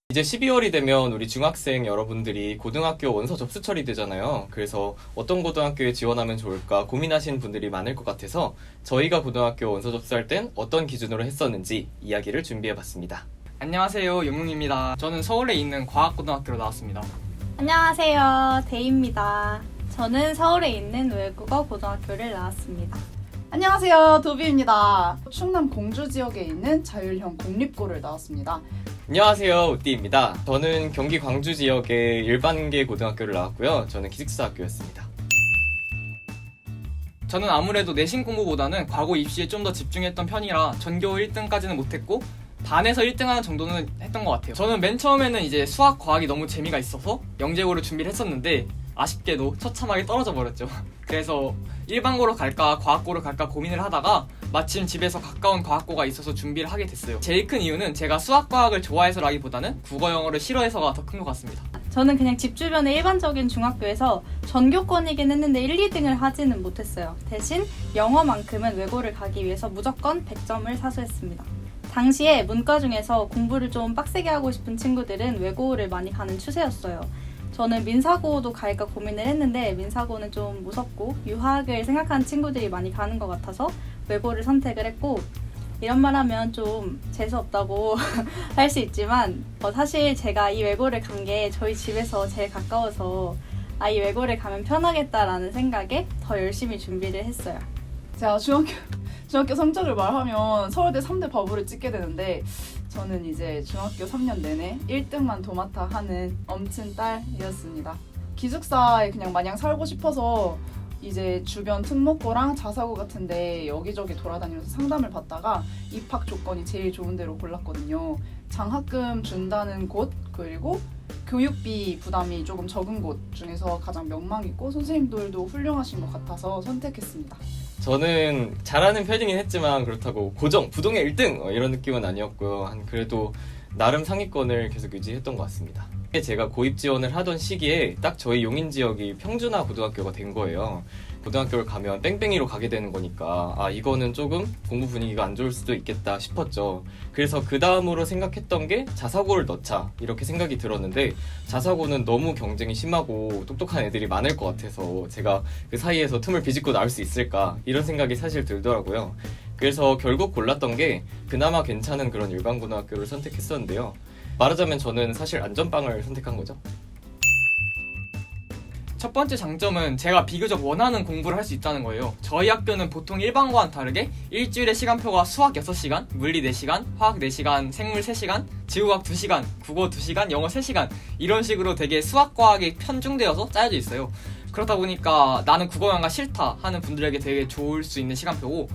이제 12월이 되면 우리 중학생 여러분들이 고등학교 원서 접수철이 되잖아요. 그래서 어떤 고등학교에 지원하면 좋을까 고민하시는 분들이 많을 것 같아서 저희가 고등학교 원서 접수할 땐 어떤 기준으로 했었는지 이야기를 준비해봤습니다. 안녕하세요, 용웅입니다. 저는 서울에 있는 과학고등학교로 나왔습니다. 안녕하세요. 데이입니다. 저는 서울에 있는 외국어 고등학교를 나왔습니다. 안녕하세요, 도비입니다. 충남 공주 지역에 있는 자율형 공립고를 나왔습니다. 안녕하세요, 우띠입니다. 저는 경기 광주 지역의 일반계 고등학교를 나왔고요. 저는 기숙사학교였습니다. 저는 아무래도 내신 공부보다는 과거 입시에 좀 더 집중했던 편이라 전교 1등까지는 못했고 반에서 1등하는 정도는 했던 것 같아요. 저는 맨 처음에는 이제 수학, 과학이 너무 재미가 있어서 영재고를 준비를 했었는데 아쉽게도 처참하게 떨어져 버렸죠. 그래서 일반고로 갈까 과학고로 갈까 고민을 하다가 마침 집에서 가까운 과학고가 있어서 준비를 하게 됐어요. 제일 큰 이유는 제가 수학, 과학을 좋아해서라기보다는 국어, 영어를 싫어해서가 더 큰 것 같습니다. 저는 그냥 집 주변의 일반적인 중학교에서 전교권이긴 했는데 1, 2등을 하지는 못했어요. 대신 영어만큼은 외고를 가기 위해서 무조건 100점을 사수했습니다. 당시에 문과 중에서 공부를 좀 빡세게 하고 싶은 친구들은 외고를 많이 가는 추세였어요. 저는 민사고도 갈까 고민을 했는데 민사고는 좀 무섭고 유학을 생각하는 친구들이 많이 가는 것 같아서 외고를 선택을 했고, 이런 말 하면 좀 재수없다고 할 수 있지만 사실 제가 이 외고를 간 게 저희 집에서 제일 가까워서 이 외고를 가면 편하겠다라는 생각에 더 열심히 준비를 했어요. 제가 중학교 성적을 말하면 서울대 3대 바보를 찍게 되는데 저는 이제 중학교 3년 내내 1등만 도맡아 하는 엄친 딸이었습니다. 기숙사에 그냥 마냥 살고 싶어서 이제 주변 특목고랑 자사고 같은데 여기저기 돌아다니면서 상담을 받다가 입학 조건이 제일 좋은 데로 골랐거든요. 장학금 준다는 곳, 그리고 교육비 부담이 조금 적은 곳 중에서 가장 명망 있고 선생님들도 훌륭하신 것 같아서 선택했습니다. 저는 잘하는 편이긴 했지만 그렇다고 고정, 부동의 1등 이런 느낌은 아니었고요. 그래도 나름 상위권을 계속 유지했던 것 같습니다. 제가 고입 지원을 하던 시기에 딱 저희 용인 지역이 평준화 고등학교가 된 거예요. 고등학교를 가면 뺑뺑이로 가게 되는 거니까 이거는 조금 공부 분위기가 안 좋을 수도 있겠다 싶었죠. 그래서 그 다음으로 생각했던 게 자사고를 넣자 이렇게 생각이 들었는데 자사고는 너무 경쟁이 심하고 똑똑한 애들이 많을 것 같아서 제가 그 사이에서 틈을 비집고 나올 수 있을까 이런 생각이 사실 들더라고요. 그래서 결국 골랐던 게 그나마 괜찮은 그런 일반고등학교를 선택했었는데요. 말하자면 저는 사실 안전빵을 선택한 거죠. 첫 번째 장점은 제가 비교적 원하는 공부를 할 수 있다는 거예요. 저희 학교는 보통 일반고와는 다르게 일주일에 시간표가 수학 6시간, 물리 4시간, 화학 4시간, 생물 3시간, 지구과학 2시간, 국어 2시간, 영어 3시간 이런 식으로 되게 수학, 과학이 편중되어서 짜여져 있어요. 그렇다 보니까 나는 국어영어가 싫다 하는 분들에게 되게 좋을 수 있는 시간표고,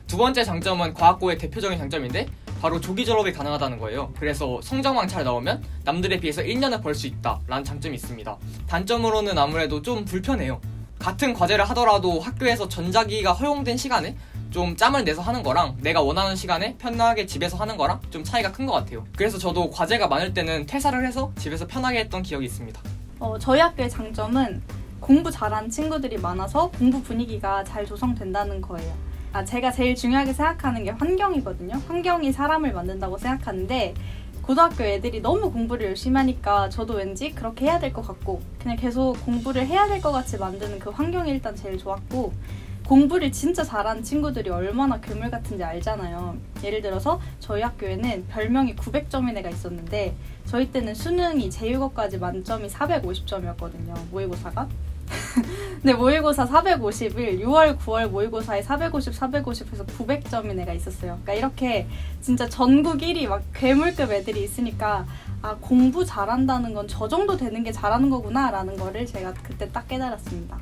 두 번째 장점은 과학고의 대표적인 장점인데 바로 조기 졸업이 가능하다는 거예요. 그래서 성적만 잘 나오면 남들에 비해서 1년을 벌 수 있다라는 장점이 있습니다. 단점으로는 아무래도 좀 불편해요. 같은 과제를 하더라도 학교에서 전자기기가 허용된 시간에 좀 짬을 내서 하는 거랑 내가 원하는 시간에 편하게 집에서 하는 거랑 좀 차이가 큰 것 같아요. 그래서 저도 과제가 많을 때는 퇴사를 해서 집에서 편하게 했던 기억이 있습니다. 저희 학교의 장점은 공부 잘하는 친구들이 많아서 공부 분위기가 잘 조성된다는 거예요. 제가 제일 중요하게 생각하는 게 환경이거든요. 환경이 사람을 만든다고 생각하는데 고등학교 애들이 너무 공부를 열심히 하니까 저도 왠지 그렇게 해야 될 것 같고 그냥 계속 공부를 해야 될 것 같이 만드는 그 환경이 일단 제일 좋았고, 공부를 진짜 잘하는 친구들이 얼마나 괴물 같은지 알잖아요. 예를 들어서 저희 학교에는 별명이 900점인 애가 있었는데 저희 때는 수능이 제육어까지 만점이 450점이었거든요. 모의고사가. 근데 모의고사 450을 6월, 9월 모의고사에 450 해서 900점인 애가 있었어요. 그러니까 이렇게 진짜 전국 1위 막 괴물급 애들이 있으니까 공부 잘한다는 건 저 정도 되는 게 잘하는 거구나 라는 거를 제가 그때 딱 깨달았습니다.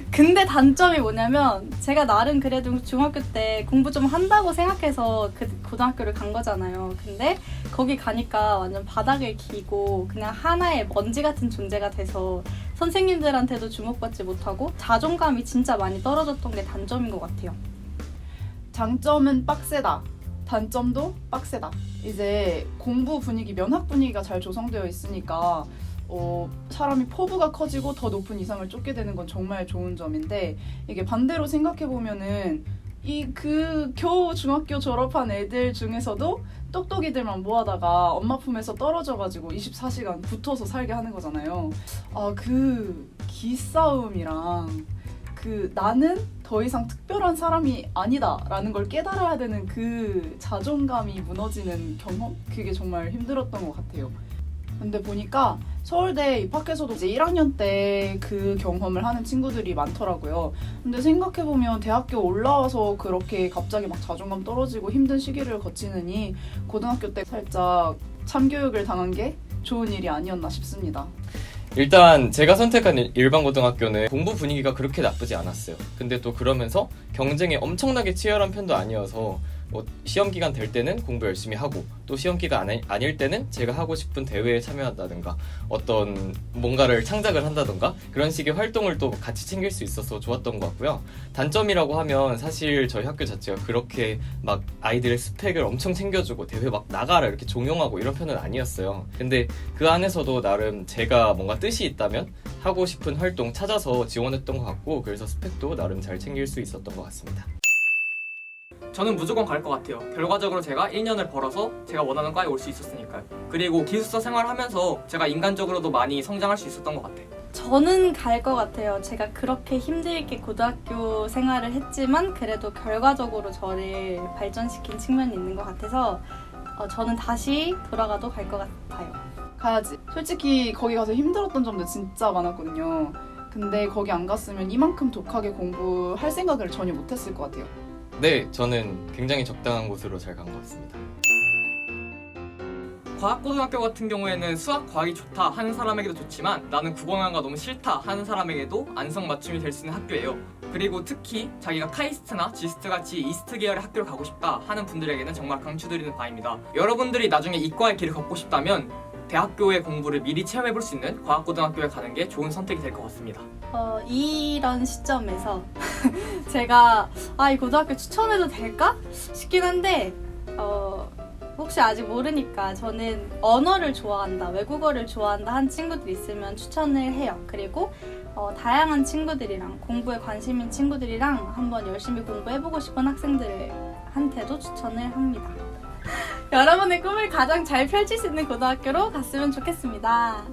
근데 단점이 뭐냐면 제가 나름 그래도 중학교 때 공부 좀 한다고 생각해서 그 고등학교를 간 거잖아요. 근데 거기 가니까 완전 바닥을 기고 그냥 하나의 먼지 같은 존재가 돼서 선생님들한테도 주목받지 못하고 자존감이 진짜 많이 떨어졌던 게 단점인 것 같아요. 장점은 빡세다, 단점도 빡세다. 이제 공부 분위기, 면학 분위기가 잘 조성되어 있으니까 사람이 포부가 커지고 더 높은 이상을 쫓게 되는 건 정말 좋은 점인데, 이게 반대로 생각해보면은 그 겨우 중학교 졸업한 애들 중에서도 똑똑이들만 모아다가 엄마 품에서 떨어져가지고 24시간 붙어서 살게 하는 거잖아요. 그 기싸움이랑 그 나는 더 이상 특별한 사람이 아니다라는 걸 깨달아야 되는 그 자존감이 무너지는 경험? 그게 정말 힘들었던 것 같아요. 근데 보니까 서울대 입학해서도 이제 1학년 때 그 경험을 하는 친구들이 많더라고요. 근데 생각해보면 대학교 올라와서 그렇게 갑자기 막 자존감 떨어지고 힘든 시기를 거치느니 고등학교 때 살짝 참교육을 당한 게 좋은 일이 아니었나 싶습니다. 일단 제가 선택한 일반 고등학교는 공부 분위기가 그렇게 나쁘지 않았어요. 근데 또 그러면서 경쟁이 엄청나게 치열한 편도 아니어서 뭐 시험 기간 될 때는 공부 열심히 하고 또 시험 기간 아닐 때는 제가 하고 싶은 대회에 참여한다든가 어떤 뭔가를 창작을 한다든가 그런 식의 활동을 또 같이 챙길 수 있어서 좋았던 것 같고요. 단점이라고 하면 사실 저희 학교 자체가 그렇게 막 아이들의 스펙을 엄청 챙겨주고 대회 막 나가라 이렇게 종용하고 이런 편은 아니었어요. 근데 그 안에서도 나름 제가 뭔가 뜻이 있다면 하고 싶은 활동 찾아서 지원했던 것 같고 그래서 스펙도 나름 잘 챙길 수 있었던 것 같습니다. 저는 무조건 갈 것 같아요. 결과적으로 제가 1년을 벌어서 제가 원하는 과에 올 수 있었으니까요. 그리고 기숙사 생활하면서 제가 인간적으로도 많이 성장할 수 있었던 것 같아요. 저는 갈 것 같아요. 제가 그렇게 힘들게 고등학교 생활을 했지만 그래도 결과적으로 저를 발전시킨 측면이 있는 것 같아서 저는 다시 돌아가도 갈 것 같아요. 가야지. 솔직히 거기 가서 힘들었던 점도 진짜 많았거든요. 근데 거기 안 갔으면 이만큼 독하게 공부할 생각을 전혀 못했을 것 같아요. 네, 저는 굉장히 적당한 곳으로 잘 간 것 같습니다. 과학고등학교 같은 경우에는 수학, 과학이 좋다 하는 사람에게도 좋지만 나는 국어영어가 너무 싫다 하는 사람에게도 안성맞춤이 될 수 있는 학교예요. 그리고 특히 자기가 카이스트나 지스트 같이 이스트 계열의 학교를 가고 싶다 하는 분들에게는 정말 강추드리는 바입니다. 여러분들이 나중에 이과의 길을 걷고 싶다면 대학교의 공부를 미리 체험해볼 수 있는 과학고등학교에 가는 게 좋은 선택이 될 것 같습니다. 이런 시점에서 제가 이 고등학교 추천해도 될까 싶긴 한데 혹시 아직 모르니까 저는 언어를 좋아한다, 외국어를 좋아한다 한 친구들 있으면 추천을 해요. 그리고 다양한 친구들이랑 공부에 관심 있는 친구들이랑 한번 열심히 공부해보고 싶은 학생들한테도 추천을 합니다. 여러분의 꿈을 가장 잘 펼칠 수 있는 고등학교로 갔으면 좋겠습니다.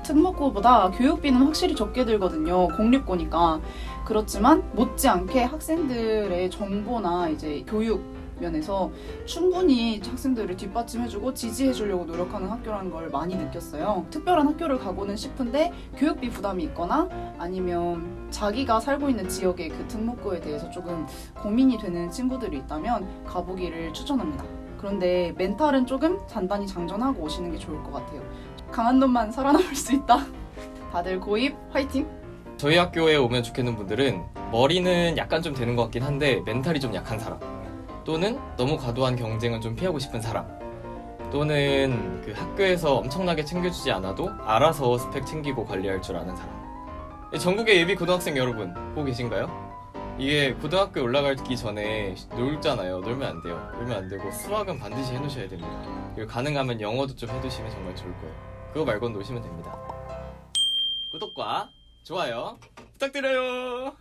특목고보다 교육비는 확실히 적게 들거든요. 공립고니까. 그렇지만 못지않게 학생들의 정보나 이제 교육 면에서 충분히 학생들을 뒷받침해주고 지지해주려고 노력하는 학교라는 걸 많이 느꼈어요. 특별한 학교를 가고는 싶은데 교육비 부담이 있거나 아니면 자기가 살고 있는 지역의 그 특목고에 대해서 조금 고민이 되는 친구들이 있다면 가보기를 추천합니다. 그런데 멘탈은 조금 단단히 장전하고 오시는 게 좋을 것 같아요. 강한 놈만 살아남을 수 있다. 다들 고입 화이팅! 저희 학교에 오면 좋겠는 분들은 머리는 약간 좀 되는 것 같긴 한데 멘탈이 좀 약한 사람 또는 너무 과도한 경쟁은 좀 피하고 싶은 사람 또는 그 학교에서 엄청나게 챙겨주지 않아도 알아서 스펙 챙기고 관리할 줄 아는 사람. 전국의 예비 고등학생 여러분 보고 계신가요? 이게 고등학교에 올라가기 전에 놀잖아요. 놀면 안 돼요. 놀면 안 되고 수학은 반드시 해놓으셔야 됩니다. 그리고 가능하면 영어도 좀 해두시면 정말 좋을 거예요. 그거 말고는 노시면 됩니다. 구독과 좋아요 부탁드려요.